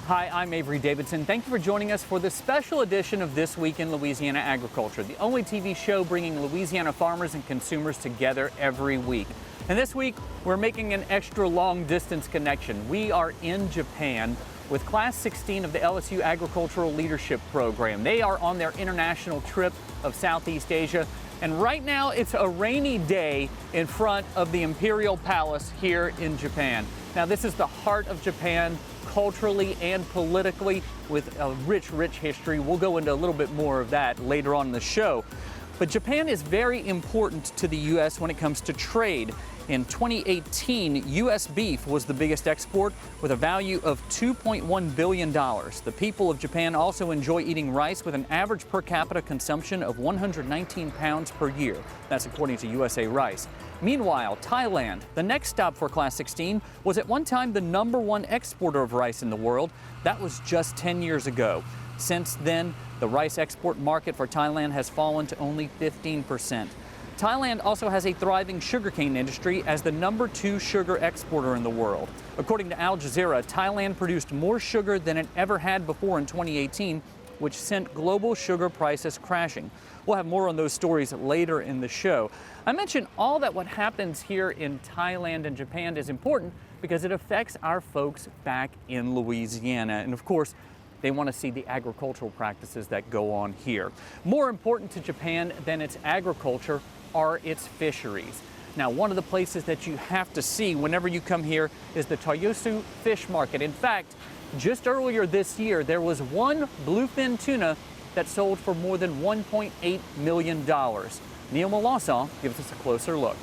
Hi, I'm Avery Davidson. Thank you for joining us for this special edition of This Week in Louisiana Agriculture, the only TV show bringing Louisiana farmers and consumers together every week. And this week, we're making an extra long distance connection. We are in Japan with Class 16 of the LSU Agricultural Leadership Program. They are on their international trip of Southeast Asia. And right now, it's a rainy day in front of the Imperial Palace here in Japan. Now, this is the heart of Japan, culturally and politically, with a rich history. We'll go into a little bit more of that later on in the show. But Japan is very important to the U.S. when it comes to trade. In 2018, U.S. beef was the biggest export with a value of $2.1 billion. The people of Japan also enjoy eating rice with an average per capita consumption of 119 pounds per year. That's according to USA Rice. Meanwhile, Thailand, the next stop for Class 16, was at one time the #1 exporter of rice in the world. That was just 10 years ago. Since then, the rice export market for Thailand has fallen to only 15%. Thailand also has a thriving sugarcane industry as the #2 sugar exporter in the world. According to Al Jazeera, Thailand produced more sugar than it ever had before in 2018, which sent global sugar prices crashing. We'll have more on those stories later in the show. I mentioned all that what happens here in Thailand and Japan is important because it affects our folks back in Louisiana. And of course, they want to see the agricultural practices that go on here. More important to Japan than its agriculture are its fisheries. Now, one of the places that you have to see whenever you come here is the Toyosu fish market. In fact, just earlier this year, there was one bluefin tuna that sold for more than $1.8 million. Neil Molasan gives us a closer look.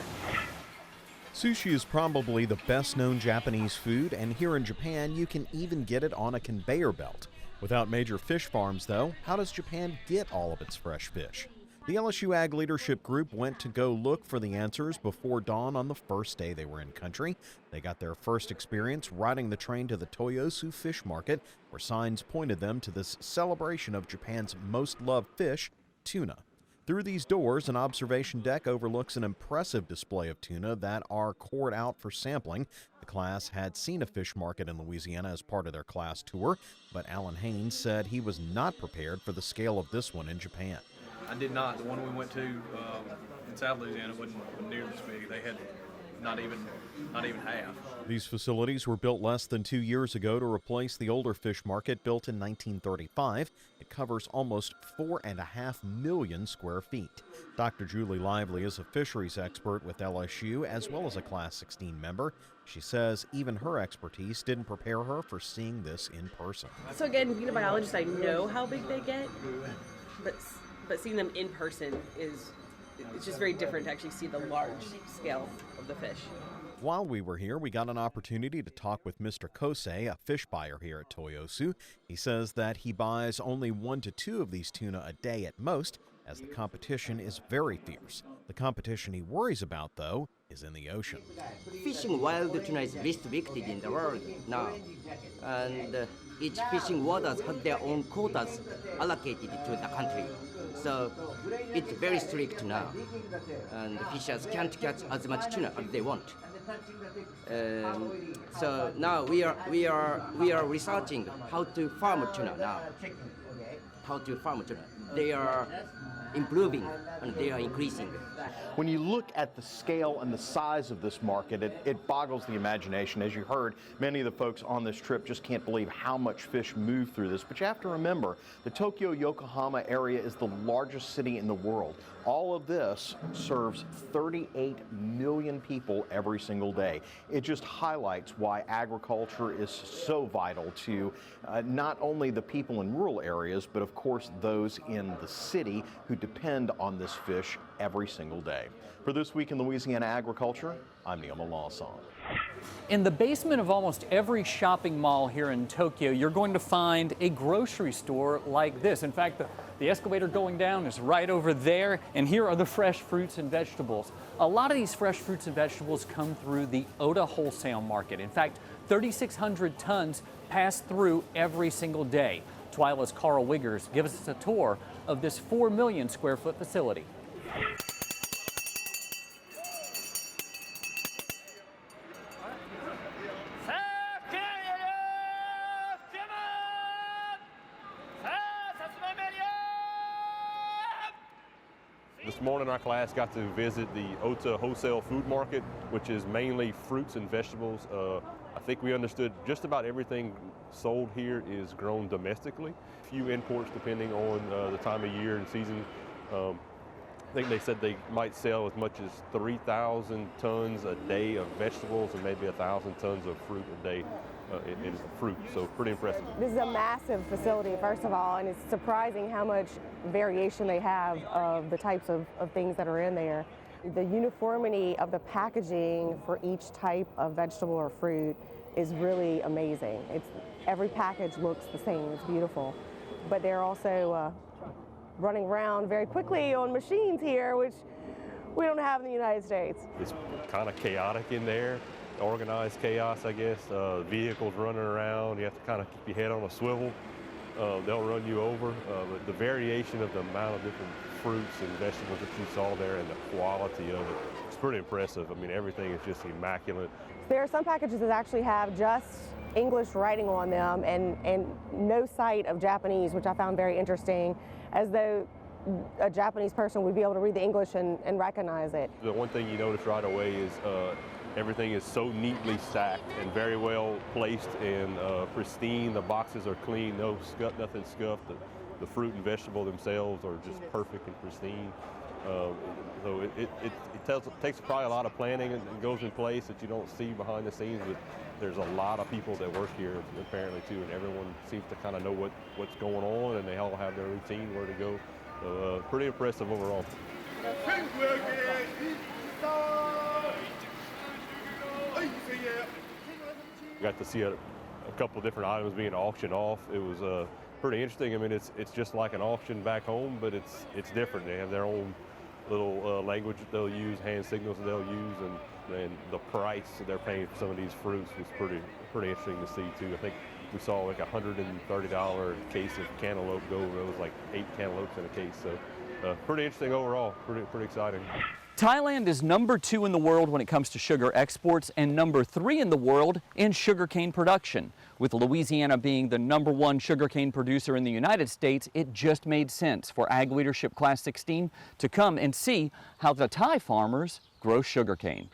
Sushi is probably the best-known Japanese food, and here in Japan, you can even get it on a conveyor belt. Without major fish farms, though, how does Japan get all of its fresh fish? The LSU Ag Leadership Group went to go look for the answers before dawn on the first day they were in country. They got their first experience riding the train to the Toyosu Fish Market, where signs pointed them to this celebration of Japan's most loved fish, tuna. Through these doors, an observation deck overlooks an impressive display of tuna that are cored out for sampling. The class had seen a fish market in Louisiana as part of their class tour, but Alan Haynes said he was not prepared for the scale of this one in Japan. I did not. The one we went to in South Louisiana wasn't near this big. They had not even half. These facilities were built less than 2 years ago to replace the older fish market built in 1935. It covers almost 4.5 million square feet. Dr. Julie Lively is a fisheries expert with LSU as well as a Class 16 member. She says even her expertise didn't prepare her for seeing this in person. So again, being a biologist, I know how big they get, but seeing them in person it's just very different to actually see the large scale of the fish. While we were here, we got an opportunity to talk with Mr. Kosei, a fish buyer here at Toyosu. He says that he buys only 1 to 2 of these tuna a day at most, as the competition is very fierce. The competition he worries about, though, is in the ocean. Fishing wild tuna is restricted in the world now, and each fishing waters have their own quotas allocated to the country. So it's very strict now, and the fishers can't catch as much tuna as they want. So now we are researching how to farm tuna now. How to farm tuna. They are improving and they are increasing. When you look at the scale and the size of this market, it boggles the imagination. As you heard, many of the folks on this trip just can't believe how much fish move through this. But you have to remember, the Tokyo-Yokohama area is the largest city in the world. All of this serves 38 million people every single day. It just highlights why agriculture is so vital to not only the people in rural areas, but of course those in the city who depend on this fish every single day. For This Week in Louisiana Agriculture, I'm Neil Molasan. In the basement of almost every shopping mall here in Tokyo, you're going to find a grocery store like this. In fact, the escalator going down is right over there, and here are the fresh fruits and vegetables. A lot of these fresh fruits and vegetables come through the Oda Wholesale Market. In fact, 3,600 tons pass through every single day. TWILA's Carl Wiggers gives us a tour of this 4 million square foot facility. This morning our class got to visit the Ota Wholesale Food Market, which is mainly fruits and vegetables. I think we understood just about everything sold here is grown domestically. Few imports depending on the time of year and season. I think they said they might sell as much as 3,000 tons a day of vegetables and maybe 1,000 tons of fruit a day in fruit, so pretty impressive. This is a massive facility, first of all, and it's surprising how much variation they have of the types of things that are in there. The uniformity of the packaging for each type of vegetable or fruit is really amazing. Every package looks the same, it's beautiful. But they're also running around very quickly on machines here, which we don't have in the United States. It's kind of chaotic in there. Organized chaos, I guess. Vehicles running around, you have to kind of keep your head on a swivel. They'll run you over. But the variation of the amount of different fruits and vegetables that you saw there and the quality of it, it's pretty impressive. I mean, everything is just immaculate. There are some packages that actually have just English writing on them and no sight of Japanese, which I found very interesting, as though a Japanese person would be able to read the English and recognize it. The one thing you notice right away is everything is so neatly stacked and very well placed and pristine. The boxes are clean, nothing scuffed. The fruit and vegetable themselves are just perfect and pristine. So it takes probably a lot of planning and goes in place that you don't see behind the scenes, but there's a lot of people that work here apparently too, and everyone seems to kind of know what's going on, and they all have their routine, where to go. So pretty impressive overall. Got to see a couple different items being auctioned off. It was pretty interesting. I mean, it's just like an auction back home, but it's different. They have their own little language that they'll use, hand signals that they'll use, and the price that they're paying for some of these fruits was pretty interesting to see too. I think we saw like a $130 case of cantaloupe go. There was like 8 cantaloupes in a case, so pretty interesting overall. Pretty exciting. Thailand is number 2 in the world when it comes to sugar exports and number 3 in the world in sugarcane production. With Louisiana being the number 1 sugarcane producer in the United States, it just made sense for Ag Leadership Class 16 to come and see how the Thai farmers grow sugarcane.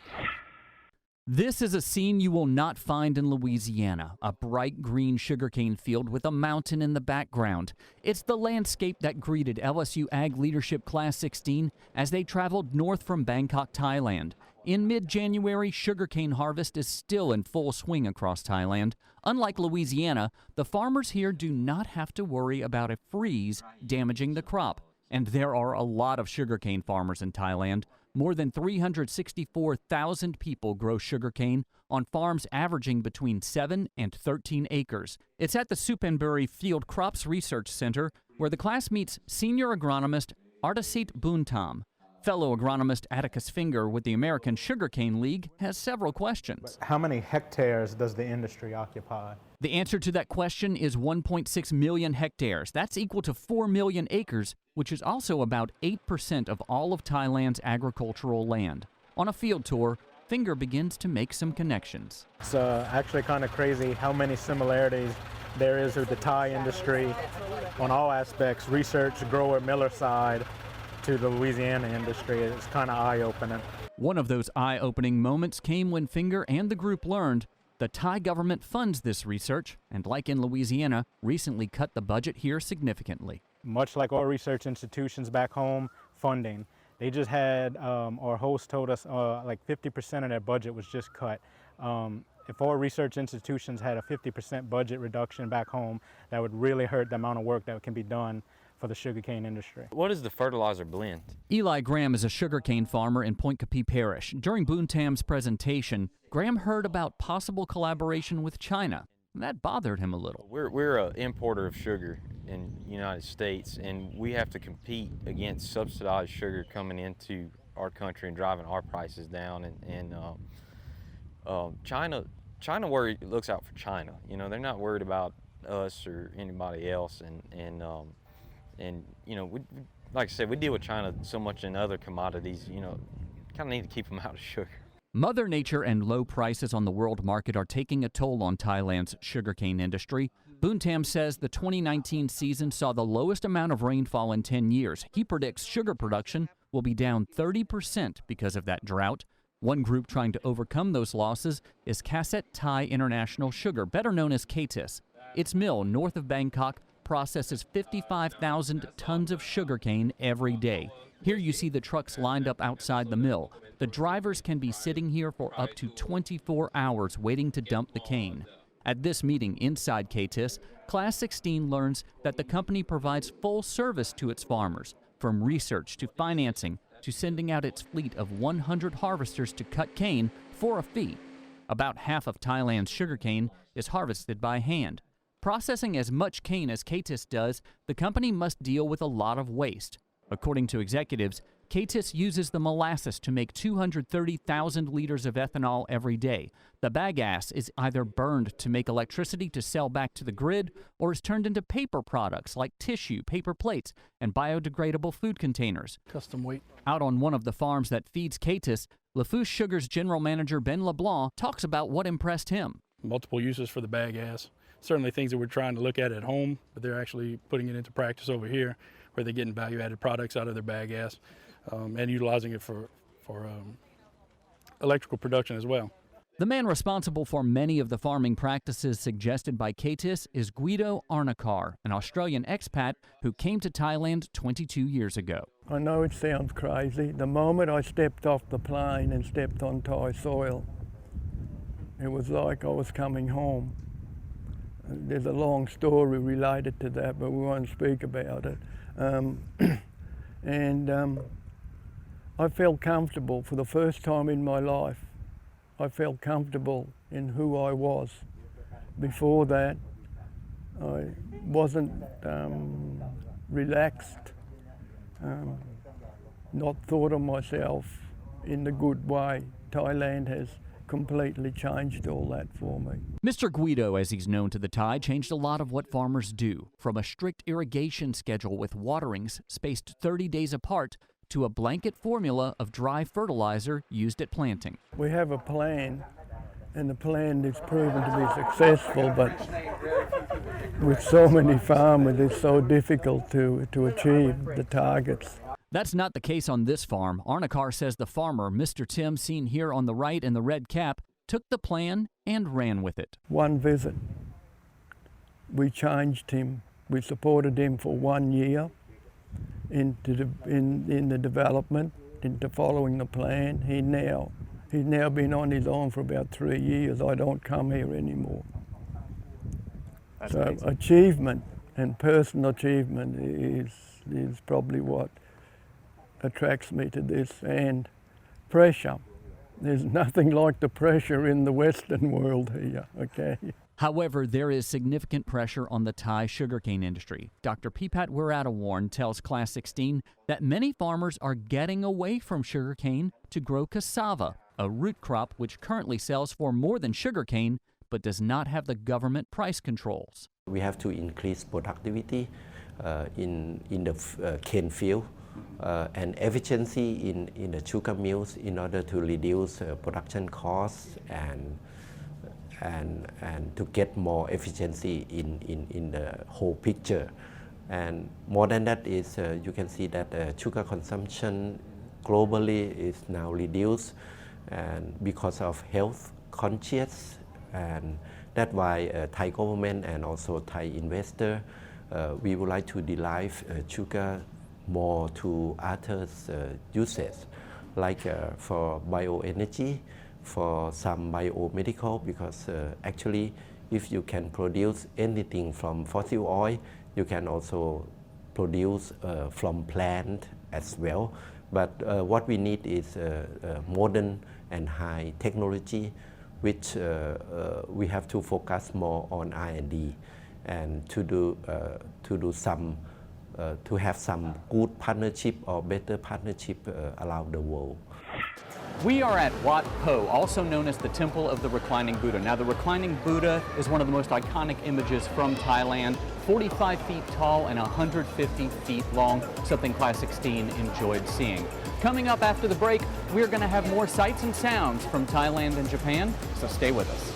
This is a scene you will not find in Louisiana, a bright green sugarcane field with a mountain in the background. It's the landscape that greeted LSU Ag Leadership Class 16 as they traveled north from Bangkok, Thailand. In mid-January, sugarcane harvest is still in full swing across Thailand. Unlike Louisiana, the farmers here do not have to worry about a freeze damaging the crop. And there are a lot of sugarcane farmers in Thailand. More than 364,000 people grow sugarcane on farms averaging between 7 and 13 acres. It's at the Suphanburi Field Crops Research Center where the class meets senior agronomist Artasit Buntam. Fellow agronomist Atticus Finger with the American Sugarcane League has several questions. How many hectares does the industry occupy? The answer to that question is 1.6 million hectares. That's equal to 4 million acres, which is also about 8% of all of Thailand's agricultural land. On a field tour, Finger begins to make some connections. It's actually kind of crazy how many similarities there is with the Thai industry on all aspects, research, grower, miller side, to the Louisiana industry. It's kind of eye-opening. One of those eye-opening moments came when Finger and the group learned the Thai government funds this research, and like in Louisiana, recently cut the budget here significantly. Much like our research institutions back home, funding. They just had, our host told us like 50% of their budget was just cut. If our research institutions had a 50% budget reduction back home, that would really hurt the amount of work that can be done for the sugarcane industry. What is the fertilizer blend? Eli Graham is a sugarcane farmer in Point Capita Parish. During Buntam's presentation, Graham heard about possible collaboration with China. That bothered him a little. We're an importer of sugar in the United States, and we have to compete against subsidized sugar coming into our country and driving our prices down. China looks out for China. You know, they're not worried about us or anybody else, and you know, like I said, we deal with China so much in other commodities, you know, kind of need to keep them out of sugar. Mother Nature and low prices on the world market are taking a toll on Thailand's sugarcane industry. Buntam says the 2019 season saw the lowest amount of rainfall in 10 years. He predicts sugar production will be down 30% because of that drought. One group trying to overcome those losses is Kaset Thai International Sugar, better known as KTIS. Its mill north of Bangkok processes 55,000 tons of sugarcane every day. Here you see the trucks lined up outside the mill. The drivers can be sitting here for up to 24 hours waiting to dump the cane. At this meeting inside KTIS, Class 16 learns that the company provides full service to its farmers, from research to financing to sending out its fleet of 100 harvesters to cut cane for a fee. About half of Thailand's sugarcane is harvested by hand. Processing as much cane as KTIS does, the company must deal with a lot of waste. According to executives, KTIS uses the molasses to make 230,000 liters of ethanol every day. The bagasse is either burned to make electricity to sell back to the grid or is turned into paper products like tissue, paper plates, and biodegradable food containers. Custom weight. Out on one of the farms that feeds KTIS, LaFouche Sugar's general manager Ben LeBlanc talks about what impressed him. Multiple uses for the bagasse. Certainly things that we're trying to look at home, but they're actually putting it into practice over here where they're getting value-added products out of their bagasse and utilizing it for electrical production as well. The man responsible for many of the farming practices suggested by KTIS is Guido Arnakar, an Australian expat who came to Thailand 22 years ago. I know it sounds crazy. The moment I stepped off the plane and stepped on Thai soil, it was like I was coming home. There's a long story related to that, but we won't speak about it. I felt comfortable for the first time in my life. I felt comfortable in who I was. Before that, I wasn't relaxed, not thought of myself in the good way. Thailand has completely changed all that for me. Mr. Guido, as he's known to the Thai, changed a lot of what farmers do, from a strict irrigation schedule with waterings spaced 30 days apart to a blanket formula of dry fertilizer used at planting. We have a plan, and the plan is proven to be successful, but with so many farmers, it's so difficult to achieve the targets. That's not the case on this farm. Arnakar says the farmer, Mr. Tim, seen here on the right in the red cap, took the plan and ran with it. One visit, we changed him. We supported him for 1 year in the development, into following the plan. He's now been on his own for about 3 years. I don't come here anymore. That's so amazing. Achievement and personal achievement is probably what attracts me to this, and pressure. There's nothing like the pressure in the Western world here, okay? However, there is significant pressure on the Thai sugarcane industry. Dr. Pipat Wiratawarn tells Class 16 that many farmers are getting away from sugarcane to grow cassava, a root crop which currently sells for more than sugarcane but does not have the government price controls. We have to increase productivity in the cane field. And efficiency in the sugar mills in order to reduce production costs and to get more efficiency in the whole picture. And more than that is you can see that sugar consumption globally is now reduced, and because of health conscious, and that's why Thai government and also Thai investor we would like to derive sugar more to others uses, like for bioenergy, for some biomedical, because actually if you can produce anything from fossil oil, you can also produce from plant as well. But what we need is modern and high technology, which we have to focus more on R&D and to have some good partnership or better partnership around the world. We are at Wat Po, also known as the Temple of the Reclining Buddha. Now, the Reclining Buddha is one of the most iconic images from Thailand, 45 feet tall and 150 feet long, something Class 16 enjoyed seeing. Coming up after the break, we're going to have more sights and sounds from Thailand and Japan, so stay with us.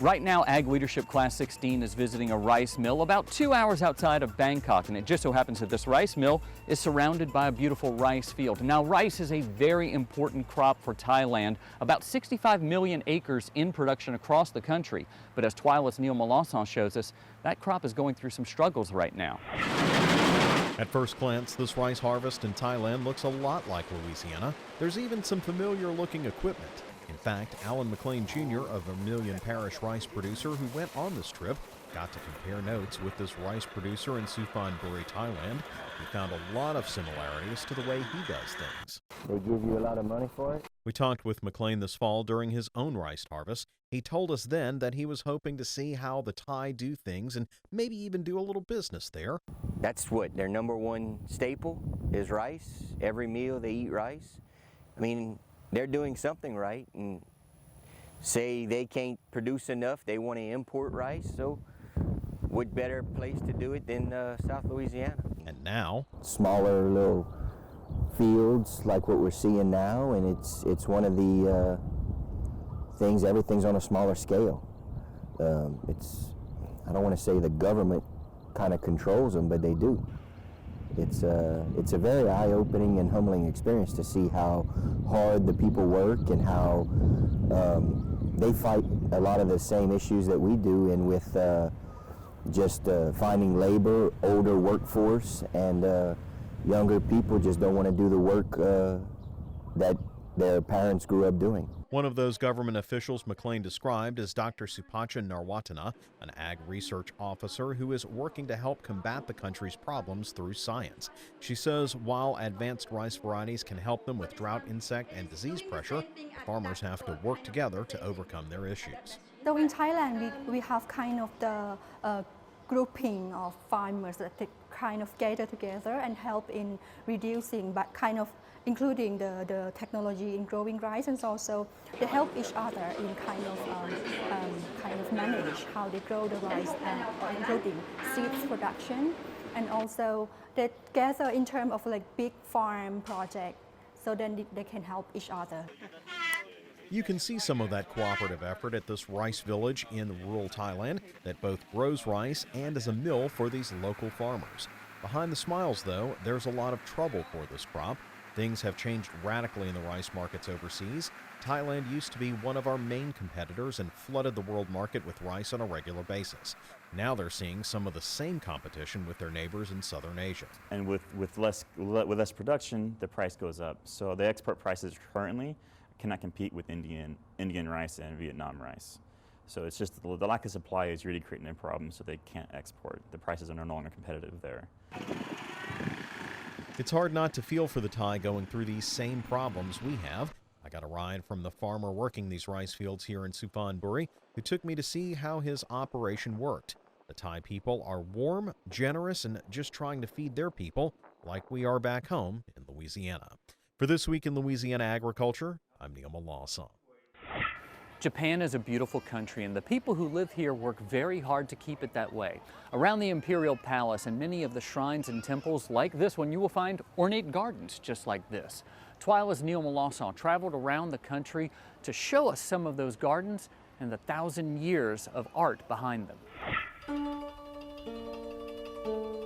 Right now, Ag Leadership Class 16 is visiting a rice mill about 2 hours outside of Bangkok, and it just so happens that this rice mill is surrounded by a beautiful rice field. Now, rice is a very important crop for Thailand, about 65 million acres in production across the country. But as TWILA's Neil Melanson shows us, that crop is going through some struggles right now. At first glance, this rice harvest in Thailand looks a lot like Louisiana. There's even some familiar-looking equipment. In fact, Alan McLean Jr. of Vermilion Parish rice producer who went on this trip got to compare notes with this rice producer in Suphanburi, Thailand. He found a lot of similarities to the way he does things. They give you a lot of money for it? We talked with McLean this fall during his own rice harvest. He told us then that he was hoping to see how the Thai do things and maybe even do a little business there. That's what their number one staple is, rice. Every meal they eat rice. I mean, they're doing something right, and say they can't produce enough, they want to import rice, so what better place to do it than South Louisiana? And now, smaller little fields like what we're seeing now, and it's one of the things, everything's on a smaller scale. I don't want to say the government kind of controls them, but they do. It's a very eye-opening and humbling experience to see how hard the people work and how they fight a lot of the same issues that we do, and with just finding labor, older workforce, and younger people just don't want to do the work that their parents grew up doing. One of those government officials McLean described is Dr. Supacha Narwatana, an ag research officer who is working to help combat the country's problems through science. She says while advanced rice varieties can help them with drought, insect, and disease pressure, farmers have to work together to overcome their issues. So in Thailand, we have kind of the grouping of farmers that they kind of gather together and help in reducing, but kind of including the technology in growing rice, and also they help each other in kind of manage how they grow the rice, including seeds production, and also they gather in terms of like big farm project, so then they can help each other. You can see some of that cooperative effort at this rice village in rural Thailand that both grows rice and is a mill for these local farmers. Behind the smiles, though, there's a lot of trouble for this crop. Things have changed radically in the rice markets overseas. Thailand used to be one of our main competitors and flooded the world market with rice on a regular basis. Now they're seeing some of the same competition with their neighbors in southern Asia. And with less production, the price goes up. So the export prices currently cannot compete with Indian rice and Vietnam rice. So it's just the lack of supply is really creating a problem, so they can't export. The prices are no longer competitive there. It's hard not to feel for the Thai going through these same problems we have. I got a ride from the farmer working these rice fields here in Suphanburi, who took me to see how his operation worked. The Thai people are warm, generous, and just trying to feed their people like we are back home in Louisiana. For This Week in Louisiana Agriculture, I'm Neil Melanson. Japan is a beautiful country, and the people who live here work very hard to keep it that way. Around the Imperial Palace and many of the shrines and temples like this one, you will find ornate gardens just like this. TWILA's Neil Melanson traveled around the country to show us some of those gardens and the 1,000 years of art behind them.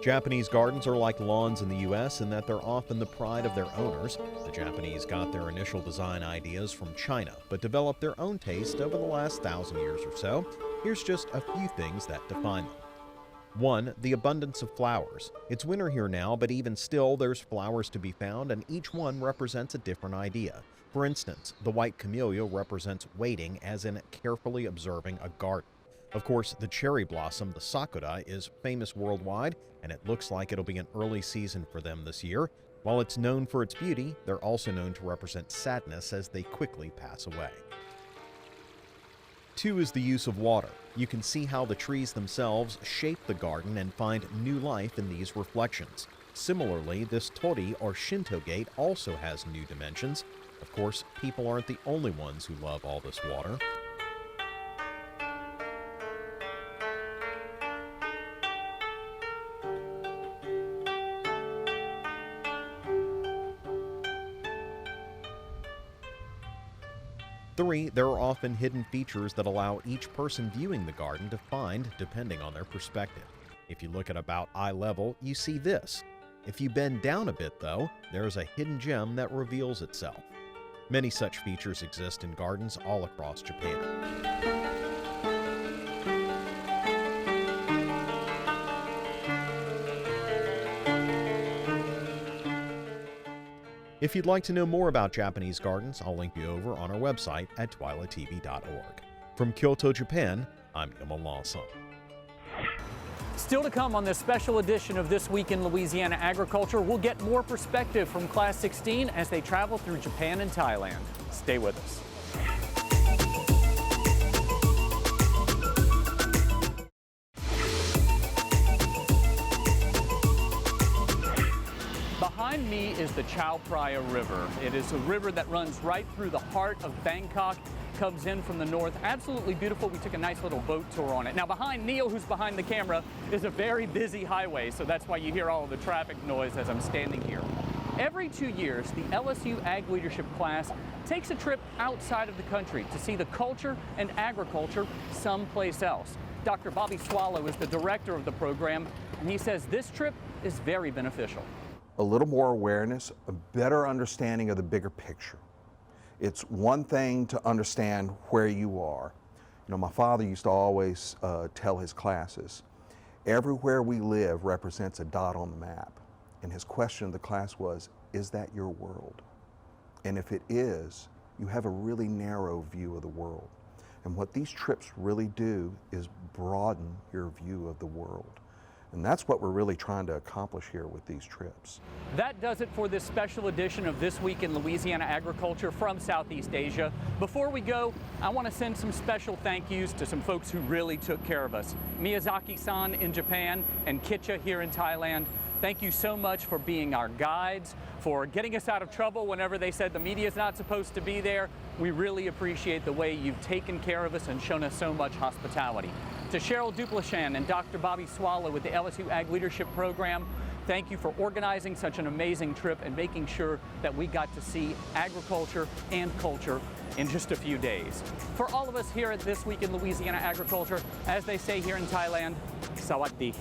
Japanese gardens are like lawns in the U.S. in that they're often the pride of their owners. The Japanese got their initial design ideas from China, but developed their own taste over the last 1,000 years or so. Here's just a few things that define them. 1, the abundance of flowers. It's winter here now, but even still, there's flowers to be found, and each one represents a different idea. For instance, the white camellia represents waiting, as in carefully observing a garden. Of course, the cherry blossom, the sakura, is famous worldwide, and it looks like it'll be an early season for them this year. While it's known for its beauty, they're also known to represent sadness as they quickly pass away. 2 is the use of water. You can see how the trees themselves shape the garden and find new life in these reflections. Similarly, this tori or Shinto gate also has new dimensions. Of course, people aren't the only ones who love all this water. 3, there are often hidden features that allow each person viewing the garden to find depending on their perspective. If you look at about eye level, you see this. If you bend down a bit, though, there's a hidden gem that reveals itself. Many such features exist in gardens all across Japan. If you'd like to know more about Japanese gardens, I'll link you over on our website at twilatv.org. From Kyoto, Japan, I'm Emil Lawson. Still to come on this special edition of This Week in Louisiana Agriculture, we'll get more perspective from Class 16 as they travel through Japan and Thailand. Stay with us. Behind me is the Chao Phraya River. It is a river that runs right through the heart of Bangkok, comes in from the north. Absolutely beautiful. We took a nice little boat tour on it. Now behind Neil, who's behind the camera, is a very busy highway, so that's why you hear all of the traffic noise as I'm standing here. Every 2 years, the LSU Ag Leadership class takes a trip outside of the country to see the culture and agriculture someplace else. Dr. Bobby Swallow is the director of the program, and he says this trip is very beneficial. A little more awareness, a better understanding of the bigger picture. It's one thing to understand where you are. You know, my father used to always tell his classes, everywhere we live represents a dot on the map. And his question of the class was, is that your world? And if it is, you have a really narrow view of the world. And what these trips really do is broaden your view of the world. And that's what we're really trying to accomplish here with these trips. That does it for this special edition of This Week in Louisiana Agriculture from Southeast Asia. Before we go, I want to send some special thank yous to some folks who really took care of us. Miyazaki-san in Japan and Kitcha here in Thailand. Thank you so much for being our guides, for getting us out of trouble whenever they said the media is not supposed to be there. We really appreciate the way you've taken care of us and shown us so much hospitality. To Cheryl Duplashan and Dr. Bobby Swallow with the LSU Ag Leadership Program, thank you for organizing such an amazing trip and making sure that we got to see agriculture and culture in just a few days. For all of us here at This Week in Louisiana Agriculture, as they say here in Thailand, Sawadee.